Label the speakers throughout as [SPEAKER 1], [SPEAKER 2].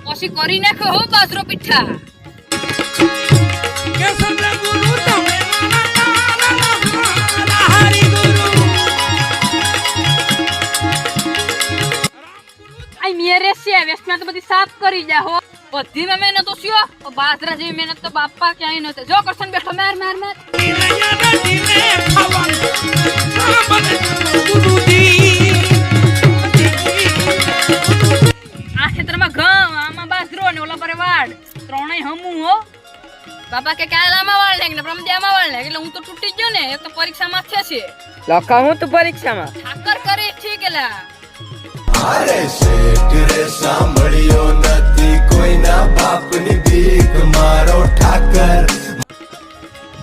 [SPEAKER 1] પછી કરી નાખો હો બાજરો પીઠા
[SPEAKER 2] કે સદા ગુરુ તમે હરી ગુરુ
[SPEAKER 1] આઈ મેરે સે વેસ્ટમાં તો બધી સાફ કરી જા હો બધી માં મહેનત તો સ્યો બાજરા જેવી મહેનત તો બાપા ક્યાંય નહોતી જો કરશન બેઠો માર માર માર આ ખેતરમાં ઘઉં આમાં બાજરો ને ઓલા પર વાડ ત્રણેય હમું હો બાપા કે કાલ આમાં વાળ નાખ ને પ્રમદે આમાં વાળ નાખ એટલે હું તો તૂટી ગયો ને એક તો પરીક્ષામાં છે
[SPEAKER 3] લખા હું તું પરીક્ષામાં
[SPEAKER 1] ઠાકર કરી ઠીક એલા
[SPEAKER 4] અરે શેઠ રે સાંભળ્યો નથી કોઈના બાપની ભીખ મારો ઠાકર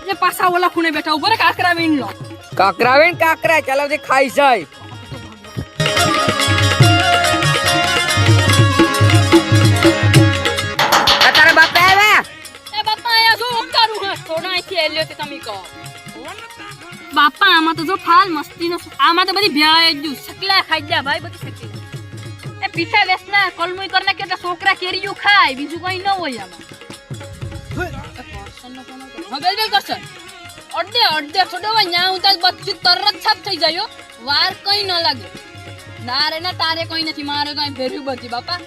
[SPEAKER 1] એ પાછા ઓલા ખૂણે બેઠા ઉભો રે કાકરા વીણ લો
[SPEAKER 3] કાકરા ચાલો તે ખાઈ જાય તારા બાપા આવ્યા
[SPEAKER 1] એ બાપા આયા જો હું કરું હા થોડા અહીંથી એલ્યો તે તમે કહો બાપા આમાં તો જો ફાલ મસ્તીનો આમાં તો બધી ભ્યાય જ સકલા ખાઈ જા ભાઈ બધી સકલી એ પીછા વેસના કોલમુઈ કરના કે છોકરા કેરીયું ખાય બીજું કઈ ન હોય આમાં હગલ બેલ કરશન અડધે છોડવા ન્યા ઉતાજ બધું તરત છાપ થઈ જાય વાર કઈ ન લાગે ના રે ના તારે કઈ નથી મારે કઈ ભેર્યું બધી બાપા